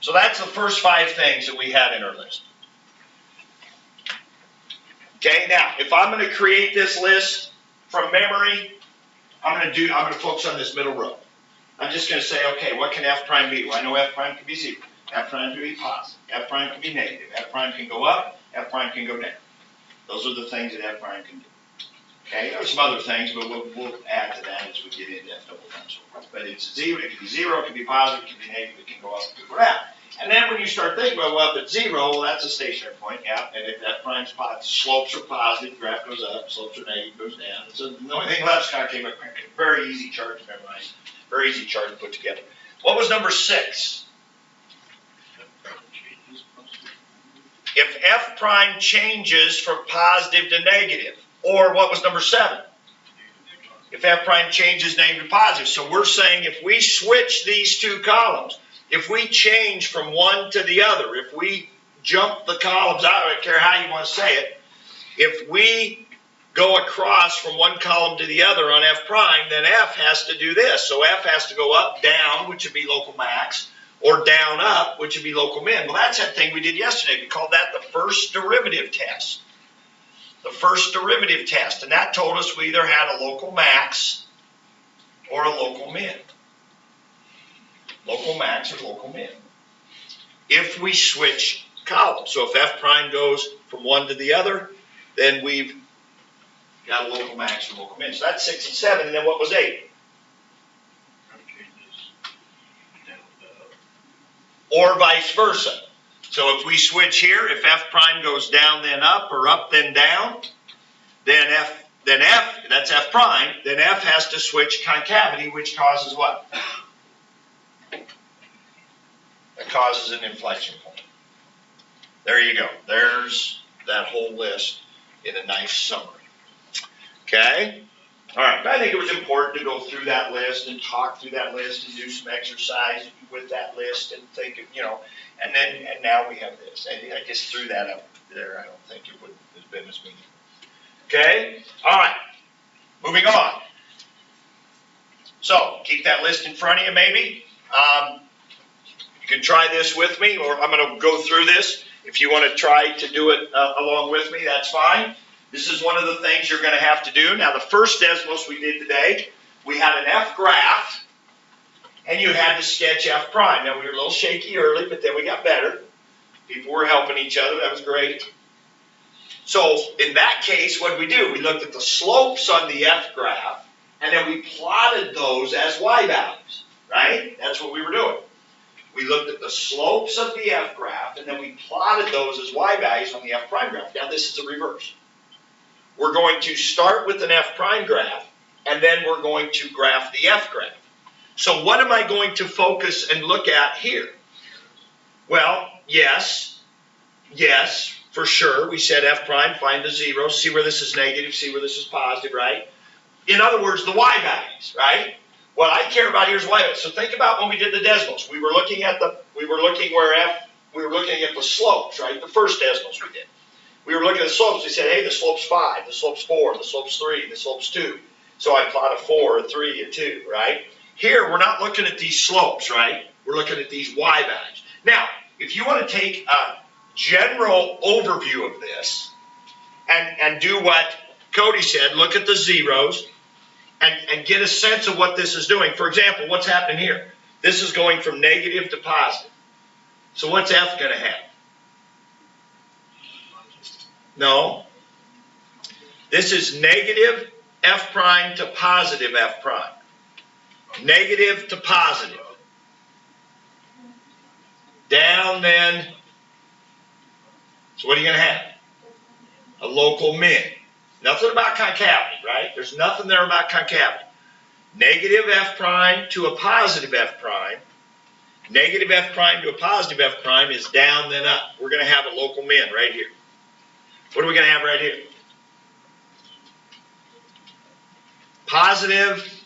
So that's the first 5 things that we had in our list. Okay, now, if I'm going to create this list from memory, I'm going to focus on this middle row. I'm just going to say, okay, what can F prime be? Well, I know F prime can be 0. F prime can be positive. F prime can be negative. F prime can go up. F prime can go down. Those are the things that F prime can do. Okay, there are some other things, but we'll add to that as we get into F double prime. But it's 0, it can be 0, it can be positive, it can be negative, it can go up, it can go down. And then when you start thinking about, well, if it's 0, well, that's a stationary point, yeah. And if F prime's positive, slopes are positive, graph goes up, slopes are negative, goes down. So the only thing left is concave. Very easy chart to memorize, very easy chart to put together. What was number 6? If F prime changes from positive to negative. Or what was number 7? If F prime changes negative to positive. So we're saying if we switch these 2 columns, if we change from one to the other, if we jump the columns out, I don't care how you want to say it, if we go across from one column to the other on F prime, then F has to do this. So F has to go up, down, which would be local max, or down, up, which would be local min. Well, that's that thing we did yesterday. We called that the first derivative test. The first derivative test. And that told us we either had a local max or a local min. Local max or local min. If we switch columns. So if F prime goes from one to the other, then we've got a local max or local min. So that's 6 and 7. And then what was 8? Or vice versa. So if we switch here, if F prime goes down then up, or up then down, then F, that's F prime, then F has to switch concavity, which causes what? That causes an inflection point. There you go. There's that whole list in a nice summary. Okay? All right, but I think it was important to go through that list and talk through that list and do some exercise with that list and think of, and now we have this. I just threw that up there. I don't think it would have been as meaningful. Okay? All right. Moving on. So, keep that list in front of you maybe. You can try this with me, or I'm going to go through this. If you want to try to do it along with me, that's fine. This is one of the things you're going to have to do. Now, the first Desmos we did today, we had an F graph, and you had to sketch F prime. Now, we were a little shaky early, but then we got better. People were helping each other. That was great. So, in that case, what did we do? We looked at the slopes on the F graph, and then we plotted those as Y values, right? That's what we were doing. We looked at the slopes of the F graph, and then we plotted those as Y values on the F prime graph. Now, this is the reverse. We're going to start with an F prime graph, and then we're going to graph the F graph. So what am I going to focus and look at here? Well, yes, for sure. We said F prime, find the zeros, see where this is negative, see where this is positive, right? In other words, the Y values, right? What I care about here is Y values. So think about when we did the Desmos. We were looking at we were looking we were looking at the slopes, right? The first decimals we did. We were looking at the slopes. We said, hey, the slope's 5, the slope's 4, the slope's 3, the slope's 2. So I plot a 4, a 3, a 2, right? Here, we're not looking at these slopes, right? We're looking at these y values. Now, if you want to take a general overview of this and do what Cody said, look at the zeros and get a sense of what this is doing. For example, what's happening here? This is going from negative to positive. So what's F going to have? No. This is negative F prime to positive F prime. Negative to positive. Down then. So what are you going to have? A local min. Nothing about concavity, right? There's nothing there about concavity. Negative F prime to a positive F prime. Negative F prime to a positive F prime is down then up. We're going to have a local min right here. What are we going to have right here? Positive,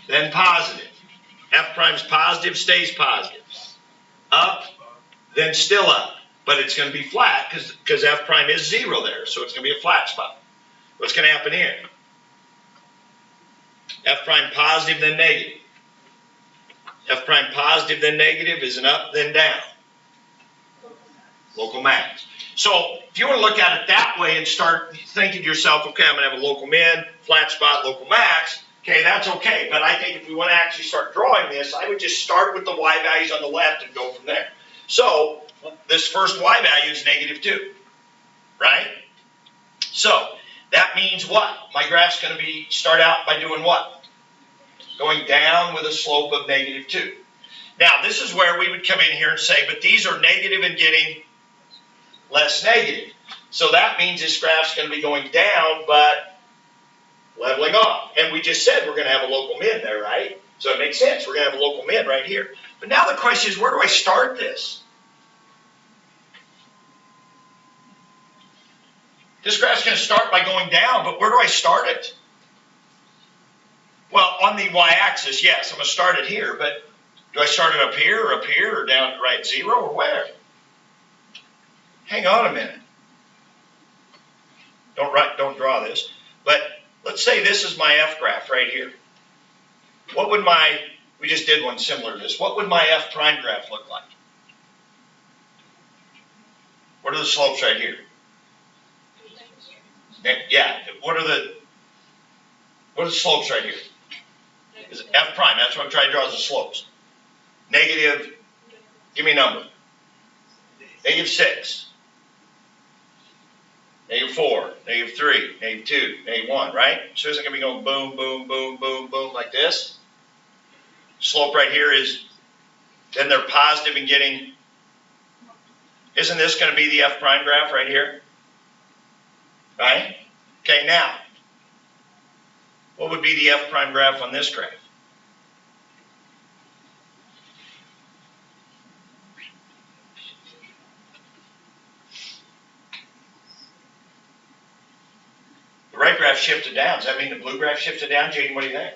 then positive. F prime's positive, stays positive. Up, then still up. But it's going to be flat because F prime is 0 there. So it's going to be a flat spot. What's going to happen here? F prime positive, then negative. F prime positive, then negative is an up, then down. Local max. So if you want to look at it that way and start thinking to yourself, okay, I'm going to have a local min, flat spot, local max, okay, that's okay. But I think if we want to actually start drawing this, I would just start with the y values on the left and go from there. So this first y value is -2, right? So that means what? My graph's going to start out by doing what? Going down with a slope of -2. Now this is where we would come in here and say, but these are negative and getting less negative. So that means this graph's going to be going down, but leveling off. And we just said we're going to have a local min there, right? So it makes sense. We're going to have a local min right here. But now the question is, where do I start this? This graph's going to start by going down, but where do I start it? Well, on the y-axis, yes, I'm going to start it here, but do I start it up here or down at right 0 or where? Hang on a minute. Don't draw this. But let's say this is my F graph right here. What would we just did one similar to this. What would my F prime graph look like? What are the slopes right here? Yeah, what are the slopes right here? Is it F prime? That's what I'm trying to draw as the slopes. Negative, give me a number. -6. -4, -3, -2, -1, right? So isn't it going to be going boom, boom, boom, boom, boom like this? Slope right here is, then they're positive and getting, isn't this going to be the F prime graph right here? Right? Okay, now, what would be the F prime graph on this graph? The right graph shifted down. Does that mean the blue graph shifted down? Jaden, what do you think?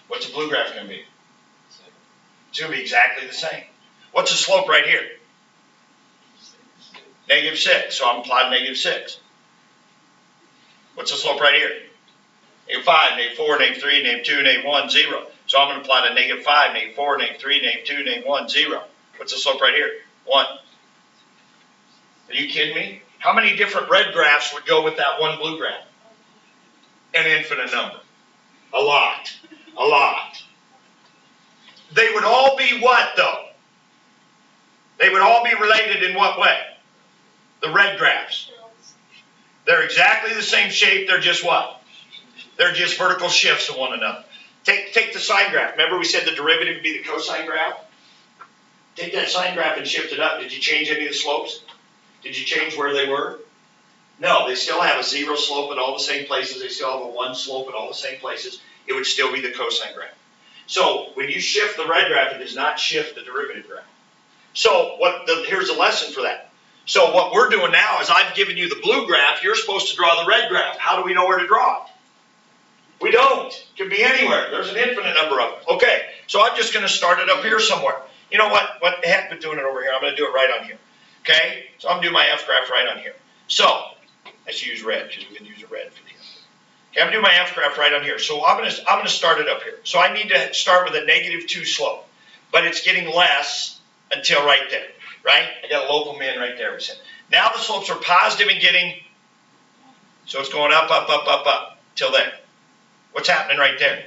What's the blue graph going to be? It's going to be exactly the same. What's the slope right here? -6. So I'm plotting -6. What's the slope right here? -5, -4, -3, -2, -1, 0. So I'm going to plot a -5, -4, -3, -2, -1, 0. What's the slope right here? 1. Are you kidding me? How many different red graphs would go with that one blue graph? An infinite number. A lot. A lot. They would all be what, though? They would all be related in what way? The red graphs. They're exactly the same shape. They're just what? They're just vertical shifts of one another. Take the sine graph. Remember we said the derivative would be the cosine graph? Take that sine graph and shift it up. Did you change any of the slopes? Did you change where they were? No, they still have a 0 slope at all the same places. They still have a 1 slope at all the same places. It would still be the cosine graph. So when you shift the red graph, it does not shift the derivative graph. So here's a lesson for that. So what we're doing now is I've given you the blue graph. You're supposed to draw the red graph. How do we know where to draw it? We don't. It could be anywhere. There's an infinite number of them. Okay, so I'm just going to start it up here somewhere. You know what? What the heck with doing it over here? I'm going to do it right on here. Okay, so I'm going to do my F graph right on here. So let's use red because we can use a red for the F. Okay, I'm going to do my F graph right on here. So I'm going to start it up here. So I need to start with a -2 slope, but it's getting less until right there. Right? I got a local min right there. Now the slopes are positive and getting, so it's going up, up, up, up, up till there. What's happening right there?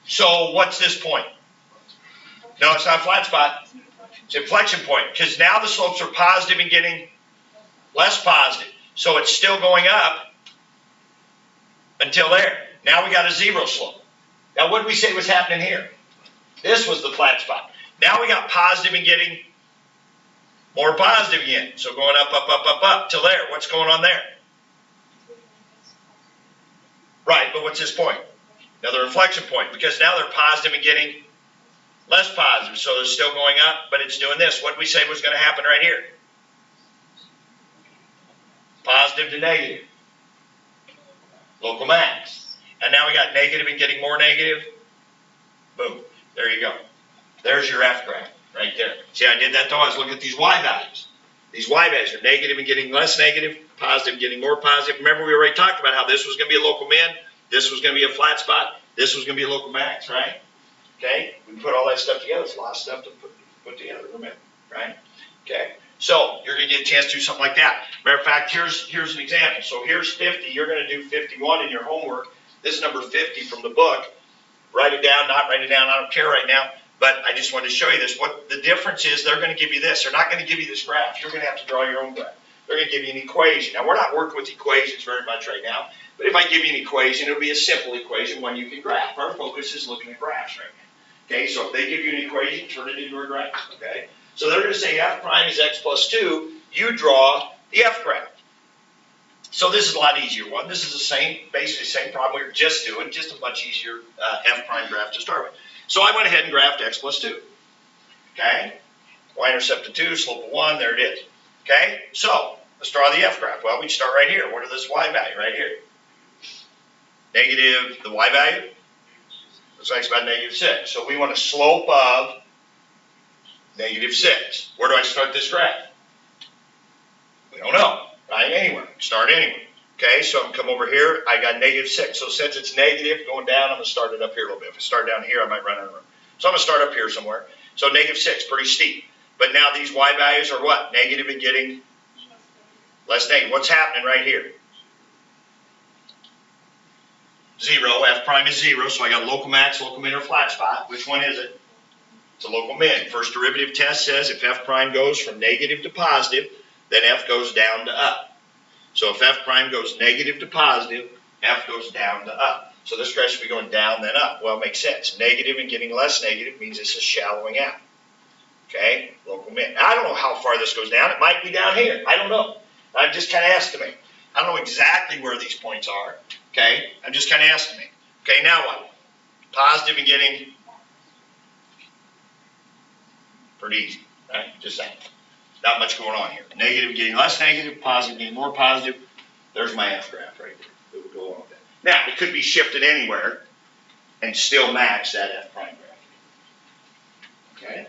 So what's this point? No, it's not a flat spot. It's an inflection point because now the slopes are positive and getting less positive. So it's still going up until there. Now we got a 0 slope. Now what did we say was happening here? This was the flat spot. Now we got positive and getting more positive again. So going up, up, up, up, up till there. What's going on there? Right, but what's this point? Another inflection point because now they're positive and getting less positive. So they're still going up, but it's doing this. What did we say was going to happen right here? Positive to negative. Local max. And now we got negative and getting more negative. Boom. There you go. There's your F graph right there. See, I did that though. I was looking at these Y values. These Y values are negative and getting less negative, positive and getting more positive. Remember, we already talked about how this was going to be a local min, this was going to be a flat spot, this was going to be a local max, right? Okay? We put all that stuff together. It's a lot of stuff to put together, remember, right? Okay? So, you're going to get a chance to do something like that. Matter of fact, here's an example. So, here's 50. You're going to do 51 in your homework. This is number 50 from the book. Write it down, not write it down, I don't care right now. But I just wanted to show you this. What the difference is, they're going to give you this. They're not going to give you this graph. You're going to have to draw your own graph. They're going to give you an equation. Now, we're not working with equations very much right now. But if I give you an equation, it'll be a simple equation, one you can graph. Our focus is looking at graphs right now. Okay, so if they give you an equation, turn it into a graph. Okay, so they're going to say F prime is x plus 2. You draw the F graph. So this is a lot easier one. This is the same, basically the same problem we were just doing, just a much easier F prime graph to start with. So I went ahead and graphed x plus 2. Okay? Y-intercept of 2, slope of 1, there it is. Okay? So, let's draw the F graph. Well, we start right here. What is this Y value right here? Negative, the Y value? Looks like it's about -6. So we want a slope of -6. Where do I start this graph? We don't know. Right? Anywhere. Start anywhere. Okay, so I'm going to come over here. I got -6. So since it's negative going down, I'm going to start it up here a little bit. If I start down here, I might run out of room. So I'm going to start up here somewhere. So -6, pretty steep. But now these Y values are what? Negative and getting less negative. What's happening right here? 0. F prime is 0. So I got local max, local min, or flat spot. Which one is it? It's a local min. First derivative test says if F prime goes from negative to positive, then F goes down to up. So if F prime goes negative to positive, F goes down to up. So this graph should be going down then up. Well, it makes sense. Negative and getting less negative means this is shallowing out. Okay, local min. I don't know how far this goes down. It might be down here. I don't know. I'm just kind of estimating. I don't know exactly where these points are. Okay, I'm just kind of estimating. Okay, now what? Positive and getting pretty easy, right? Just that. Not much going on here. Negative getting less negative, positive getting more positive. There's my F graph right there. It would go along with that. Now, it could be shifted anywhere and still match that F prime graph. Okay?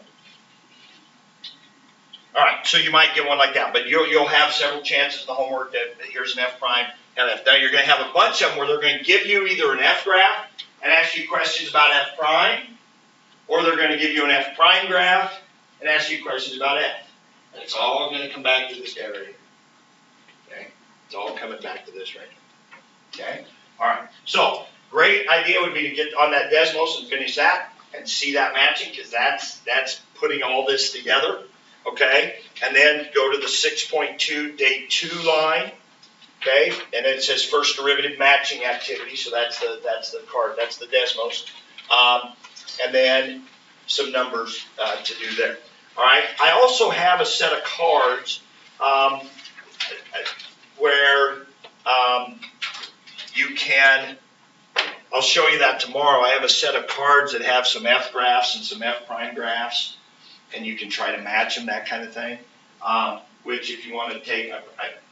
All right, so you might get one like that, but you'll have several chances in the homework that here's an F prime and F. Now, you're going to have a bunch of them where they're going to give you either an F graph and ask you questions about F prime, or they're going to give you an F prime graph and ask you questions about F. And it's all going to come back to this guy right here. Okay? It's all coming back to this right here. Okay? All right. So, great idea would be to get on that Desmos and finish that and see that matching, because that's putting all this together. Okay? And then go to the 6.2 day 2 line. Okay? And it says first derivative matching activity. So that's the card. That's the Desmos. And then some numbers to do there. All right. I also have a set of cards where you can, I'll show you that tomorrow. I have a set of cards that have some F graphs and some F prime graphs, and you can try to match them, that kind of thing. Which if you want to take, I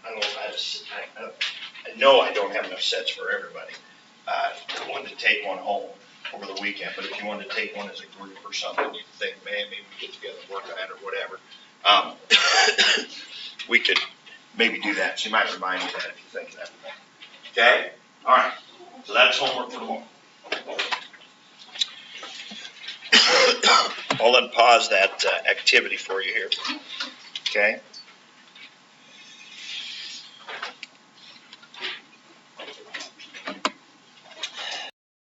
don't know if I have know I don't have enough sets for everybody. I wanted to take one home over the weekend, but if you wanted to take one as a group or something, you think, man, maybe we get together and work on it or whatever. We could maybe do that. She might remind you that if you think of that. Okay? All right. So that's homework for tomorrow. I'll unpause that activity for you here. Okay?